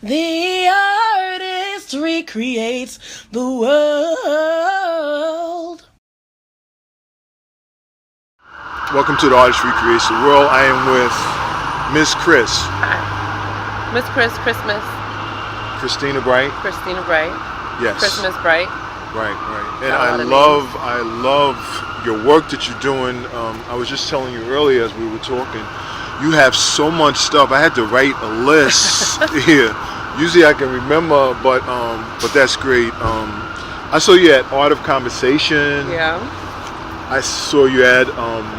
The artist recreates the world. Welcome to the Artist Recreates the World. I am with MissChris. Hi. MissChris, Chrismiss. Christina Bright. Christina Bright. Yes. Chrismiss Bright. Right. And I love your work that you're doing. I was just telling you earlier as we were talking, you have so much stuff. I had to write a list here. Usually I can remember, but that's great. I saw you at Art of Conversation. Yeah. I saw you at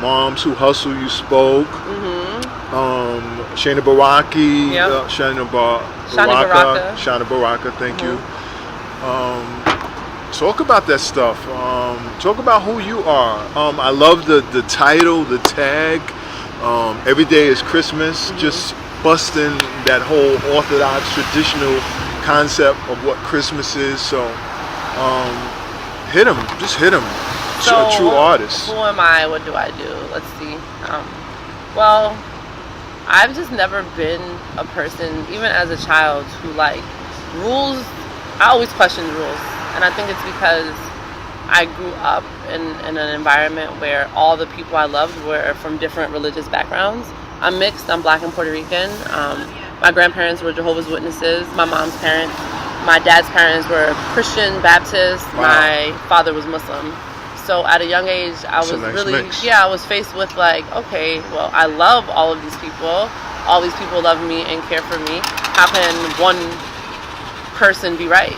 Moms Who Hustle. You spoke. Shana Baraki. Yep. Shana Baraka. Thank you. Talk about that stuff. Talk about who you are. I love the title, the tag. Every day is Chrismiss. Just busting that whole orthodox traditional concept of what Christmas is. So hit him. Just hit him. So, a true artist. Who am I? What do I do? Let's see. Well, I've just never been a person, even as a child, who like rules. I always questioned rules, and I think it's because I grew up in an environment where all the people I loved were from different religious backgrounds. I'm mixed. I'm Black and Puerto Rican. My grandparents were Jehovah's Witnesses. My mom's parents, my dad's parents were Christian, Baptist. Wow. My father was Muslim. So at a young age, I was I was faced with like, okay, well, I love all of these people. All these people love me and care for me. How can one person be right?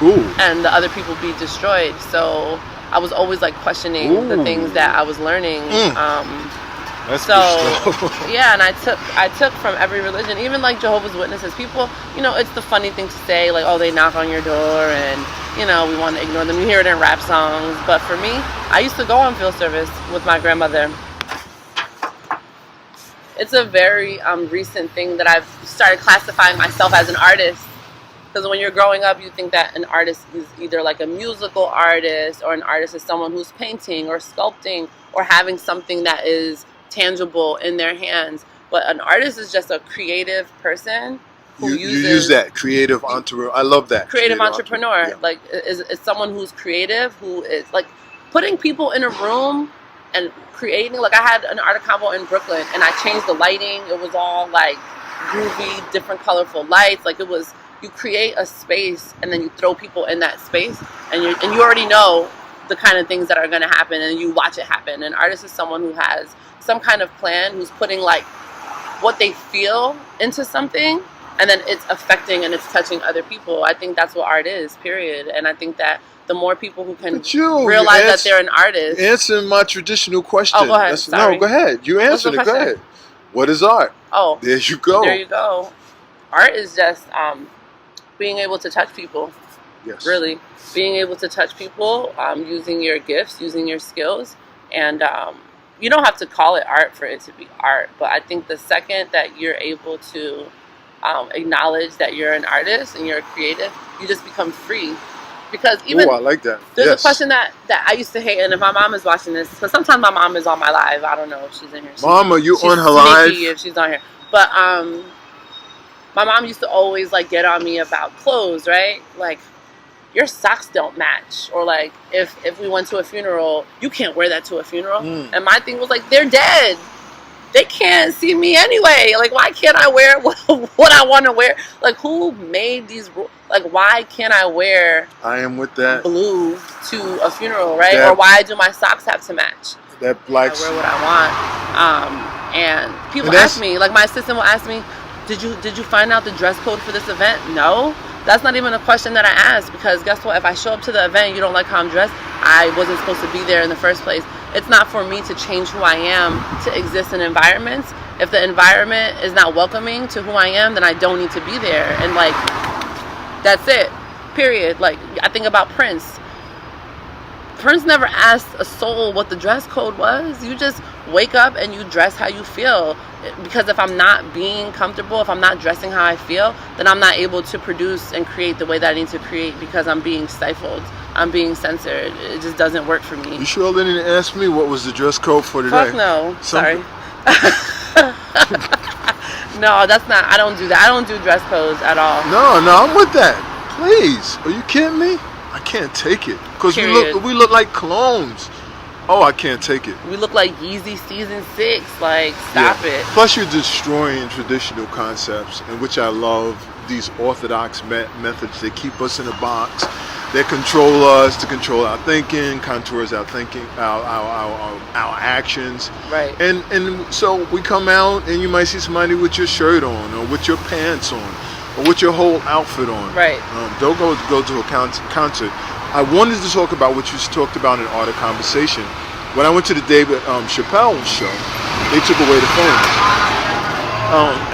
Ooh. And the other people be destroyed? So I was always like questioning the things that I was learning. That's yeah, and I took from every religion, even like Jehovah's Witnesses. People, it's the funny thing to say, like, oh, they knock on your door and, we want to ignore them. You hear it in rap songs. But for me, I used to go on field service with my grandmother. It's a very recent thing that I've started classifying myself as an artist. Because when you're growing up, you think that an artist is either like a musical artist, or an artist is someone who's painting or sculpting or having something that is tangible in their hands. But an artist is just a creative person who you use that creative entrepreneur. I love that creative entrepreneur. Yeah. Like is someone who's creative, who is like putting people in a room and creating. Like I had an art convo in Brooklyn, and I changed the lighting. It was all like groovy, different colorful lights. Like it was, you create a space and then you throw people in that space, and you already know the kind of things that are going to happen, and you watch it happen. An artist is someone who has some kind of plan, who's putting like what they feel into something, and then it's affecting and it's touching other people. I think that's what art is, period. And I think that the more people who can realize that they're an artist. Answering my traditional question. Oh, go ahead. No, go ahead. You answered it. Go ahead. What is art? Oh, there you go. There you go. Art is just being able to touch people. Yes. Really. Being able to touch people, using your gifts, using your skills. And you don't have to call it art for it to be art. But I think the second that you're able to acknowledge that you're an artist and you're a creative, you just become free. Because even I like that. There's a question that I used to hate, and if my mom is watching this, because sometimes my mom is on my live. I don't know if she's in here. Mom, are you on her live? If she's on here. But my mom used to always like get on me about clothes, right? Like, your socks don't match. Or like, if we went to a funeral, you can't wear that to a funeral. And my thing was like, they're dead. They can't see me anyway. Like, why can't I wear what I want to wear? Like, who made these rules? Like, why can't I wear I am with that blue to a funeral, right? Or why do my socks have to match? That black. I wear what I want. And people ask me, like my assistant will ask me, did you find out the dress code for this event? No. That's not even a question that I ask, because guess what? If I show up to the event and you don't like how I'm dressed, I wasn't supposed to be there in the first place. It's not for me to change who I am to exist in environments. If the environment is not welcoming to who I am, then I don't need to be there. And like, that's it. Period. Like, I think about Prince. Prince never asked a soul what the dress code was. You just wake up and you dress how you feel. Because if I'm not being comfortable, if I'm not dressing how I feel, then I'm not able to produce and create the way that I need to create, because I'm being stifled. I'm being censored. It just doesn't work for me. You sure they didn't ask me what was the dress code for today? Fuck no. Sorry. No, that's not. I don't do that. I don't do dress codes at all. No, I'm with that. Please, are you kidding me? I can't take it because we look like clones. Oh, I can't take it. We look like Yeezy season 6. Like, stop it. Plus, you're destroying traditional concepts, in which I love these orthodox methods. They keep us in a box. They control us to control our thinking, contours our thinking, our actions. Right. And so we come out, and you might see somebody with your shirt on, or with your pants on, or with your whole outfit on. Right. Don't go to a concert. I wanted to talk about what you talked about in Art of Conversation. When I went to the David Chappelle show, they took away the phones.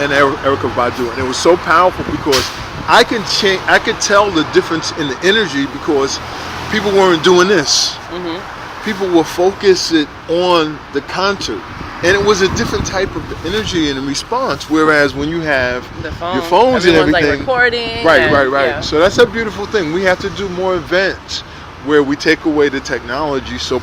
And Erykah Badu, and it was so powerful because I could tell the difference in the energy because people weren't doing this. Mm-hmm. People were focused on the concert, and it was a different type of energy and response. Whereas when you have your phones and everything, like recording, right. Yeah. So that's a beautiful thing. We have to do more events where we take away the technology so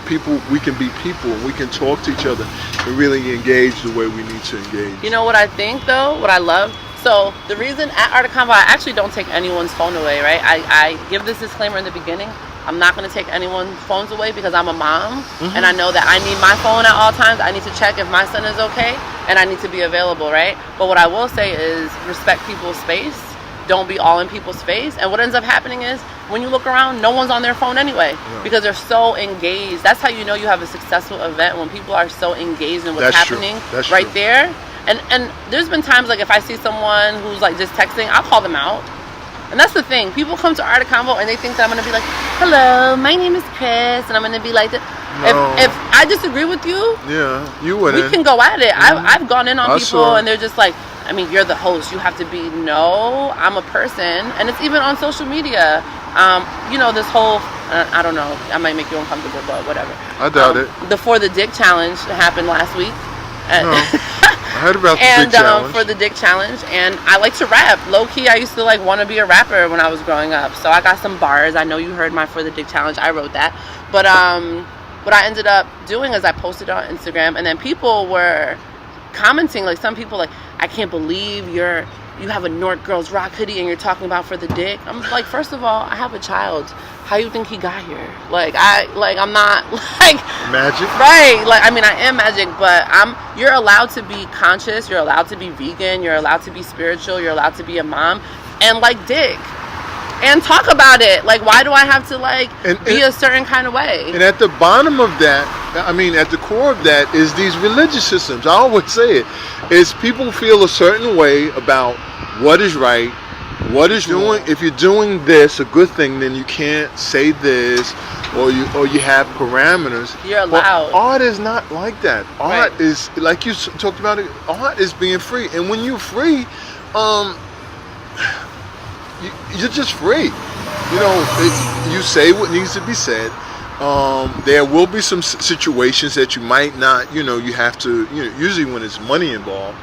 we can be people and we can talk to each other and really engage the way we need to engage. You know what I think though? What I love? So the reason at Art of Convo, I actually don't take anyone's phone away, right? I give this disclaimer in the beginning. I'm not going to take anyone's phones away because I'm a mom, and I know that I need my phone at all times. I need to check if my son is okay, and I need to be available, right? But what I will say is respect people's space. Don't be all in people's face. And what ends up happening is when you look around, no one's on their phone anyway because they're so engaged. That's how you know you have a successful event, when people are so engaged in what's happening right there. And there's been times like if I see someone who's like just texting, I'll call them out. And that's the thing. People come to Art of Convo and they think that I'm going to be like, hello, my name is Chris. And I'm going to be like, if I disagree with you, you wouldn't. We can go at it. I've gone in on people and they're just like, I mean, you're the host. You have to be. No, I'm a person. And it's even on social media. You know, this whole, I don't know, I might make you uncomfortable, but whatever. I doubt it. The For the Dick Challenge happened last week. I heard about the Dick Challenge. For the Dick Challenge, and I like to rap. Low key, I used to like want to be a rapper when I was growing up. So I got some bars. I know you heard my For the Dick Challenge. I wrote that. But what I ended up doing is I posted on Instagram, and then people were commenting. Like some people, like, I can't believe you have a North Girls Rock hoodie and you're talking about For the Dick. I'm like, first of all, I have a child. How you think he got here? I'm not like magic. Right. Like, I mean, I am magic, but you're allowed to be conscious, you're allowed to be vegan, you're allowed to be spiritual, you're allowed to be a mom and like dick. And talk about it. Like, why do I have to be a certain kind of way? And at the bottom of that, I mean, at the core of that is these religious systems. I always say it is people feel a certain way about what is right. What is doing? If you're doing this, a good thing, then you can't say this, or you have parameters. You're allowed. But art is not like that. Art is like you talked about it. Art is being free, and when you're free, you're just free. You know, you say what needs to be said. There will be some situations that you might not. You know, you have to. You know, usually when there's money involved,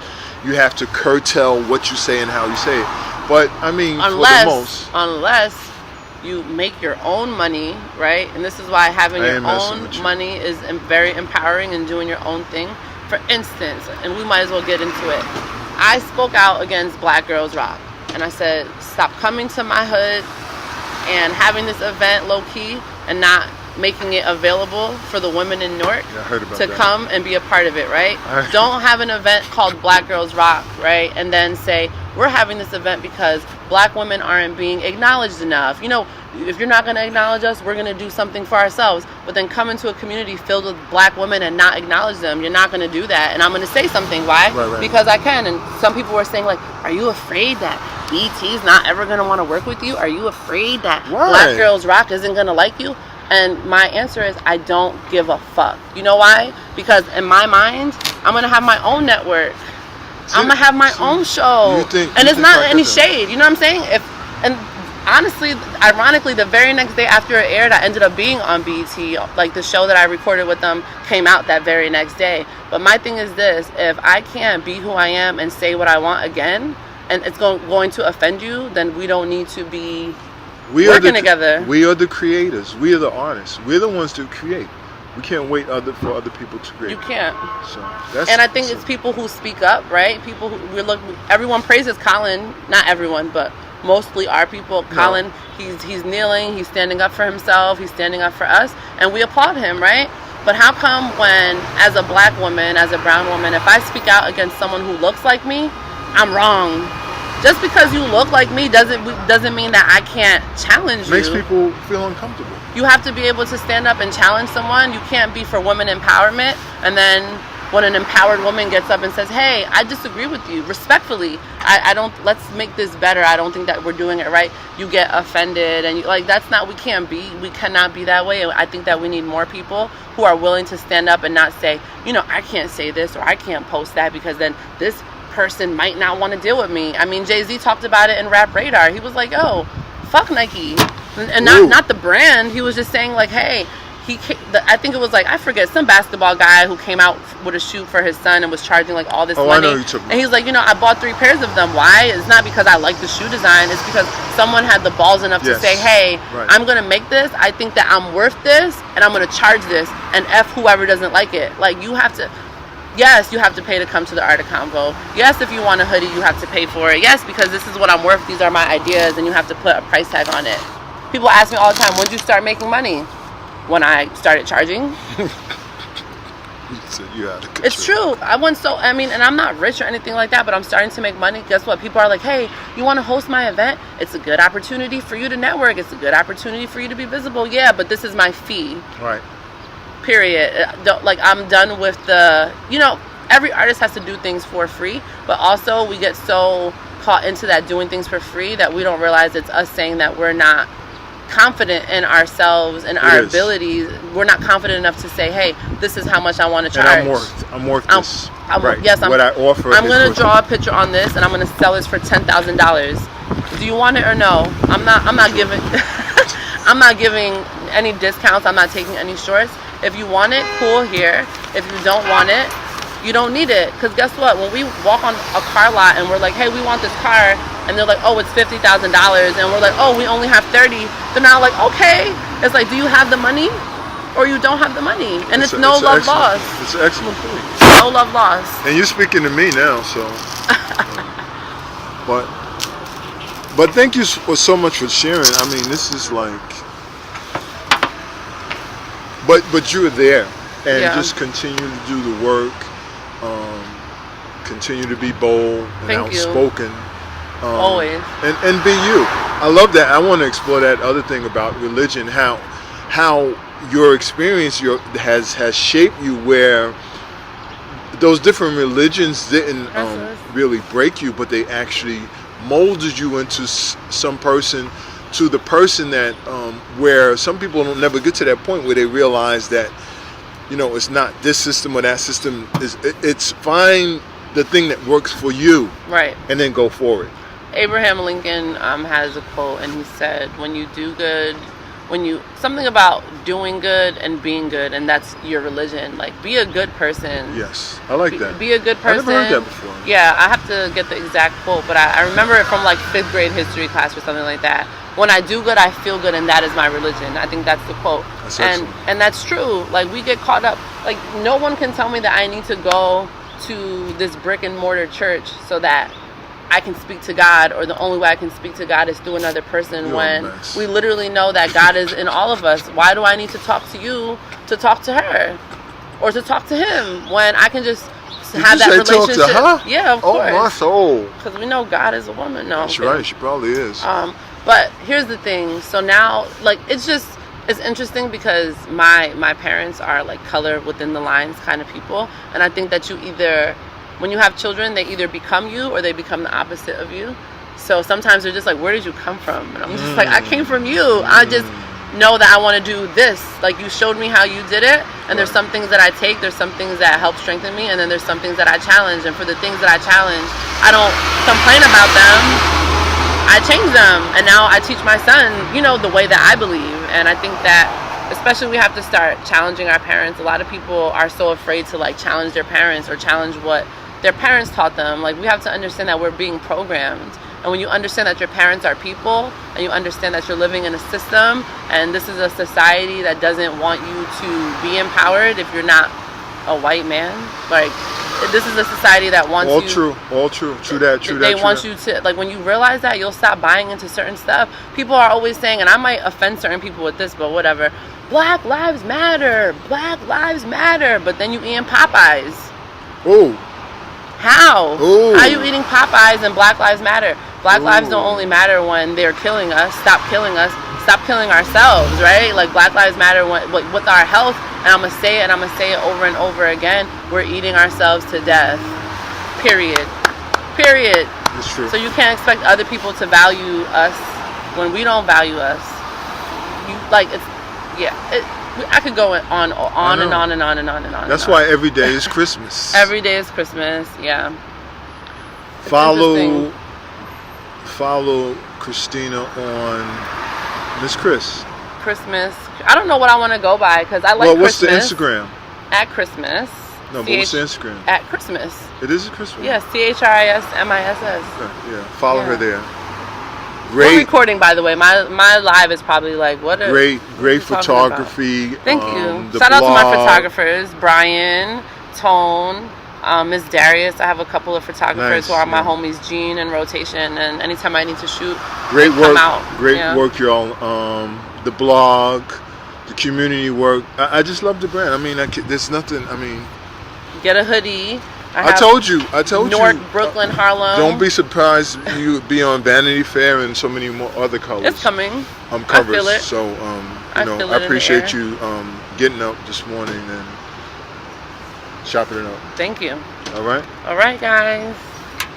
you have to curtail what you say and how you say it. But I mean, unless you make your own money, right? And this is why having your own money is very empowering and doing your own thing. For instance, and we might as well get into it. I spoke out against Black Girls Rock, and I said, stop coming to my hood and having this event low key and not making it available for the women in Newark to come and be a part of it, right? Don't have an event called Black Girls Rock, right? And then say, we're having this event because Black women aren't being acknowledged enough. You know, if you're not going to acknowledge us, we're going to do something for ourselves. But then come into a community filled with Black women and not acknowledge them. You're not going to do that. And I'm going to say something. Why? Right. Because I can. And some people were saying, like, are you afraid that BT's not ever going to want to work with you? Are you afraid that Black Girls Rock isn't going to like you? And my answer is, I don't give a fuck. You know why? Because in my mind, I'm going to have my own network. I'm going to have my own show. And it's not any shade. You know what I'm saying? And honestly, ironically, the very next day after it aired, I ended up being on BET. Like, the show that I recorded with them came out that very next day. But my thing is this. If I can't be who I am and say what I want again, and it's going to offend you, then we don't need to be working together. We are the creators. We are the artists. We're the ones to create. We can't wait for other people to create. You can't. So and I think it's people who speak up, right? People who everyone praises Colin. Not everyone, but mostly our people. Colin, he's kneeling, he's standing up for himself, he's standing up for us, and we applaud him, right? But how come when, as a black woman, as a brown woman, if I speak out against someone who looks like me, I'm wrong? Just because you look like me doesn't mean that I can't challenge you. Makes people feel uncomfortable. You have to be able to stand up and challenge someone. You can't be for women empowerment, and then when an empowered woman gets up and says, hey, I disagree with you, respectfully, I don't, let's make this better, I don't think that we're doing it right, you get offended, and that's not, we cannot be that way. I think that we need more people who are willing to stand up and not say, I can't say this or I can't post that because then this person might not want to deal with me. I mean, Jay-Z talked about it in Rap Radar. He was like, oh, fuck Nike. And not the brand. He was just saying like, hey, I think it was like, I forget, some basketball guy who came out with a shoe for his son and was charging like all this money. I know you took me. And he's like, I bought 3 pairs of them. Why? It's not because I like the shoe design. It's because someone had the balls enough to say, hey, I'm going to make this. I think that I'm worth this and I'm going to charge this and F whoever doesn't like it. Like yes, you have to pay to come to the Art of Convo. Yes, if you want a hoodie, you have to pay for it. Yes, because this is what I'm worth. These are my ideas and you have to put a price tag on it. People ask me all the time, when did you start making money? When I started charging. It's true. And I'm not rich or anything like that, but I'm starting to make money. Guess what? People are like, hey, you want to host my event? It's a good opportunity for you to network. It's a good opportunity for you to be visible. Yeah, but this is my fee. Right. Period. I'm done with every artist has to do things for free, but also we get so caught into that doing things for free that we don't realize it's us saying that we're not confident in ourselves and our abilities. We're not confident enough to say, hey, this is how much I want to charge. And I'm worth this. Yes, what I offer. I'm going to draw a picture on this and I'm going to sell this for $10,000. Do you want it or no? I'm not giving I'm not giving any discounts. I'm not taking any shorts. If you want it, cool, here. If you don't want it, you don't need it. Because guess what? When we walk on a car lot and we're like, hey, we want this car, and they're like, oh, it's $50,000, and we're like, oh, we only have 30. They're now like, okay. It's like, do you have the money or you don't have the money? And it's no love lost. It's an excellent point. No love lost. And you're speaking to me now, so. But thank you so much for sharing. I mean, this is like, but you're there, and just continue to do the work. Continue to be bold and outspoken. Always. And be you. I love that. I want to explore that other thing about religion, how your experience has shaped you, where those different religions didn't really break you, but they actually molded you into some person, to the person that where some people don't never get to that point where they realize that it's not this system or that system. It's find the thing that works for you, right, and then go for it. Abraham Lincoln has a quote, and he said, when you do good, something about doing good and being good, and that's your religion. Like, be a good person. Yes, I like that. Be a good person. I never heard that before. Yeah, I have to get the exact quote, but I remember it from like 5th grade history class or something like that. When I do good, I feel good, and that is my religion. I think that's the quote. That's and that's true. Like, we get caught up. Like, no one can tell me that I need to go to this brick and mortar church so that I can speak to God, or the only way I can speak to God is through another person. We literally know that God is in all of us. Why do I need to talk to you to talk to her or to talk to him when I can just have that relationship? Talk to her? Yeah, of course. Oh, my soul. Because we know God is a woman. No, that's right. She probably is. But here's the thing. So now, like, it's interesting because my parents are like color within the lines kind of people, and I think that when you have children, they either become you or they become the opposite of you. So sometimes they're just like, where did you come from? And I'm just like, I came from you. I just know that I want to do this. Like, you showed me how you did it, and there's some things that I take, there's some things that help strengthen me, and then there's some things that I challenge. And for the things that I challenge, I don't complain about them. I change them, and now I teach my son, the way that I believe. And I think that especially we have to start challenging our parents. A lot of people are so afraid to like challenge their parents or challenge what their parents taught them. Like, we have to understand that we're being programmed, And when you understand that your parents are people, and you understand that you're living in a system, and this is a society that doesn't want you to be empowered if you're not a white man, like, this is a society that wants all you... All true. True that. They want you to, like, when you realize that, you'll stop buying into certain stuff. People are always saying, and I might offend certain people with this, but whatever, Black Lives Matter, Black Lives Matter, but then you eating Popeyes. Oh. How? Ooh. How are you eating Popeyes and Black Lives Matter? Black lives don't only matter when they're killing us. Stop killing us. Stop killing ourselves, right? Like, Black Lives Matter with our health. And I'm going to say it, and I'm going to say it over and over again. We're eating ourselves to death. Period. It's true. So you can't expect other people to value us when we don't value us. You, like, it's, yeah. I could go on and on and on and on and on. That's why every day is Christmas. Every day is Christmas, yeah. It's follow Christina on MissChris. Chrismiss. I don't know what I want to go by because I like Well, what's Christmas. the Instagram? At Chrismiss. No, but what's the Instagram? At Chrismiss. It is a Christmas? Yes, CHRISMISS. Okay, yeah, follow her there. We're Great, recording, by the way. My live is probably like, what a... great what are you talking photography. about? Thank you. The Shout out to my blog. photographers, Brian, Tone, Miss Darius. I have a couple of photographers Nice, who are my yeah. homies, Gene and Rotation, and anytime I need to shoot, Great they work. come out. Great Yeah. work, y'all. The blog, the community work. I just love the brand. I mean, there's nothing. I mean, Get a hoodie. I told you. Newark, Brooklyn, Harlem. Don't be surprised you be on Vanity Fair and so many more other colors. It's coming. Covers. I feel it. So I know, feel it I in the appreciate air. you getting up this morning and shopping it up. Thank you. All right. All right, guys.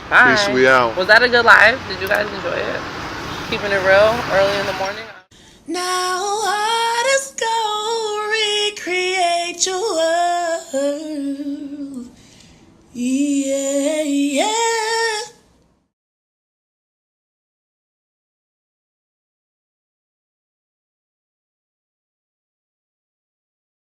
Bye. Peace. We out. Was that a good live? Did you guys enjoy it? Keeping it real early in the morning. Now artists go recreate your world. Yeah.